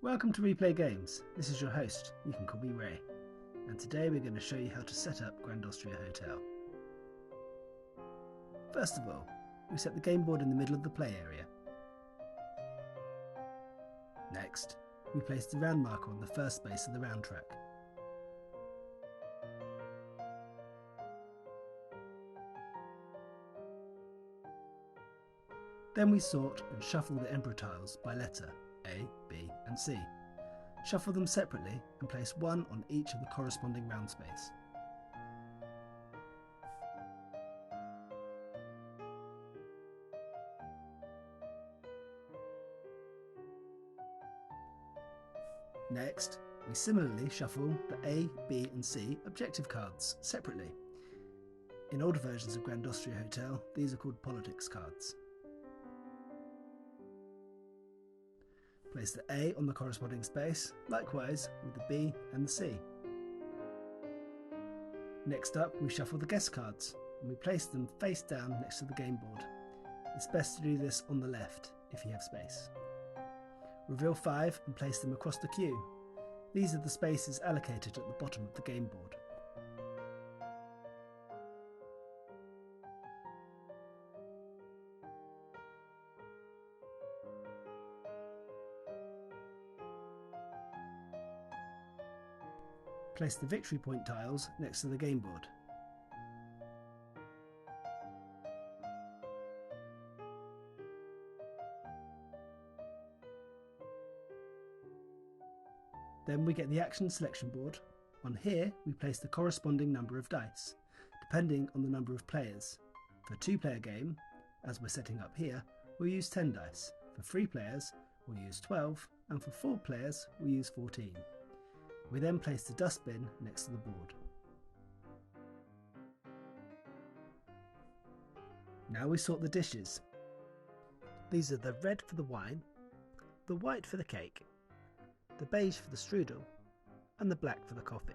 Welcome to Replay Games. This is your host, you can call me Ray, and today we're going to show you how to set up Grand Austria Hotel. First of all, we set the game board in the middle of the play area. Next, we place the round marker on the first space of the round track. Then we sort and shuffle the emperor tiles by letter A, B and C. Shuffle them separately and place one on each of the corresponding round space. Next, we similarly shuffle the A, B and C objective cards separately. In older versions of Grand Austria Hotel, these are called politics cards. Place the A on the corresponding space, likewise with the B and the C. Next up, we shuffle the guest cards and we place them face down next to the game board. It's best to do this on the left if you have space. Reveal 5 and place them across the queue. These are the spaces allocated at the bottom of the game board. Place the victory point tiles next to the game board. Then we get the action selection board. On here we place the corresponding number of dice, depending on the number of players. For a 2-player game, as we're setting up here, we'll use 10 dice. For 3 players, we'll use 12, and for 4 players, we'll use 14. We then place the dustbin next to the board. Now we sort the dishes. These are the red for the wine, the white for the cake, the beige for the strudel, and the black for the coffee.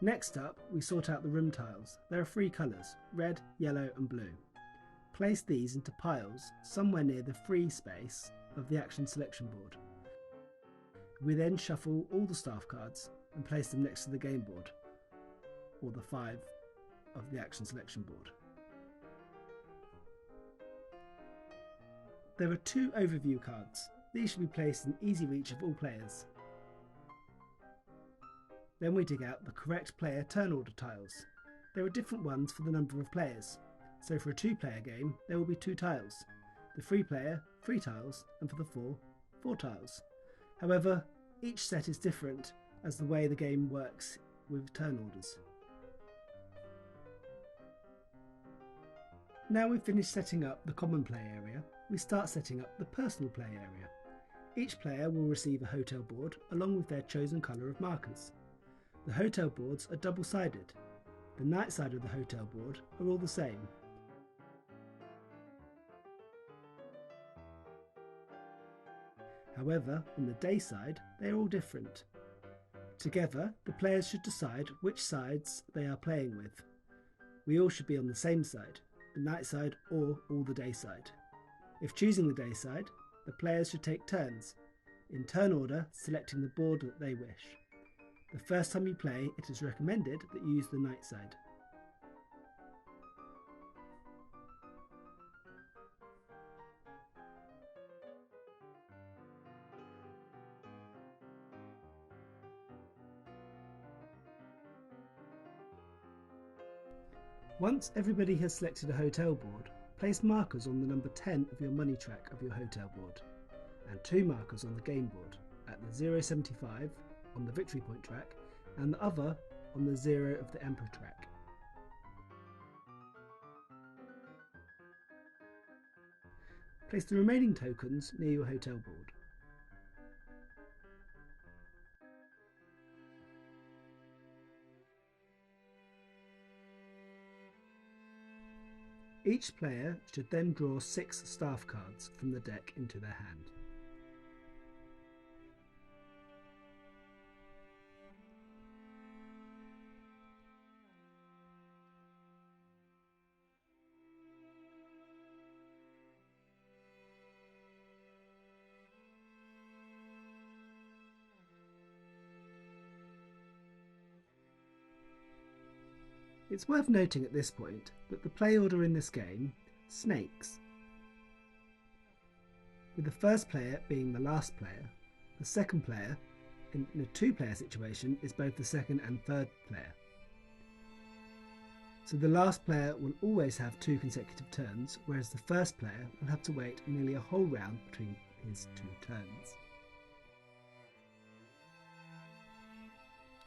Next up, we sort out the room tiles. There are 3 colours, red, yellow and blue. Place these into piles somewhere near the free space of the action selection board. We then shuffle all the staff cards and place them next to the game board, or the 5 of the action selection board. There are 2 overview cards. These should be placed in easy reach of all players. Then we dig out the correct player turn order tiles. There are different ones for the number of players. So for a 2-player game, there will be 2 tiles. The 3-player, 3 tiles, and for the 4 tiles. However, each set is different as the way the game works with turn orders. Now we've finished setting up the common play area, we start setting up the personal play area. Each player will receive a hotel board along with their chosen colour of markers. The hotel boards are double-sided. The night side of the hotel board are all the same. However, on the day side, they are all different. Together, the players should decide which sides they are playing with. We all should be on the same side, the night side or all the day side. If choosing the day side, the players should take turns, in turn order selecting the board that they wish. The first time you play, it is recommended that you use the night side. Once everybody has selected a hotel board, place markers on the number 10 of your money track of your hotel board, and 2 markers on the game board, at the 0.75 on the victory point track, and the other on the 0 of the emperor track. Place the remaining tokens near your hotel board. Each player should then draw 6 staff cards from the deck into their hand. It's worth noting at this point that the play order in this game snakes, with the first player being the last player. The second player, in a two-player situation, is both the second and third player. So the last player will always have 2 consecutive turns, whereas the first player will have to wait nearly a whole round between his 2 turns.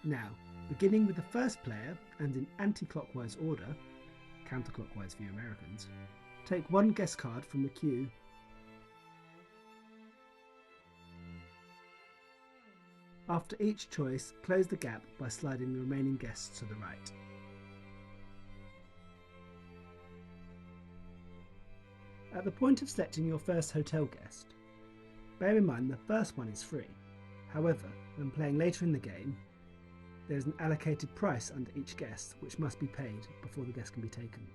Now, beginning with the first player and in anti-clockwise order, counterclockwise for you Americans, take 1 guess card from the queue. After each choice, close the gap by sliding the remaining guests to the right. At the point of selecting your first hotel guest, bear in mind the first one is free. However, when playing later in the game, there is an allocated price under each guest which must be paid before the guest can be taken.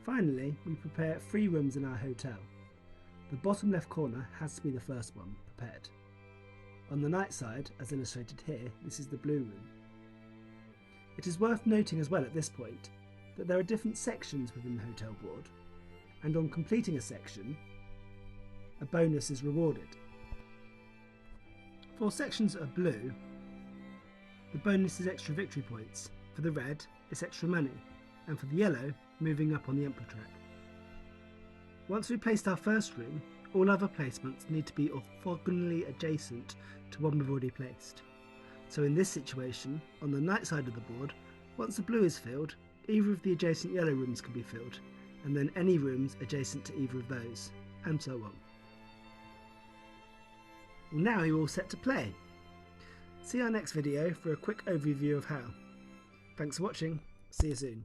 Finally, we prepare 3 rooms in our hotel. The bottom left corner has to be the first one prepared. On the night side, as illustrated here, this is the blue room. It is worth noting as well at this point that there are different sections within the hotel board, and on completing a section, a bonus is rewarded. For sections that are blue, the bonus is extra victory points. For the red, it's extra money, and for the yellow, moving up on the emperor track. Once we've placed our first room, all other placements need to be orthogonally adjacent to one we've already placed. So in this situation, on the night side of the board, once the blue is filled, either of the adjacent yellow rooms can be filled, and then any rooms adjacent to either of those, and so on. Well, now you're all set to play. See our next video for a quick overview of how. Thanks for watching, see you soon.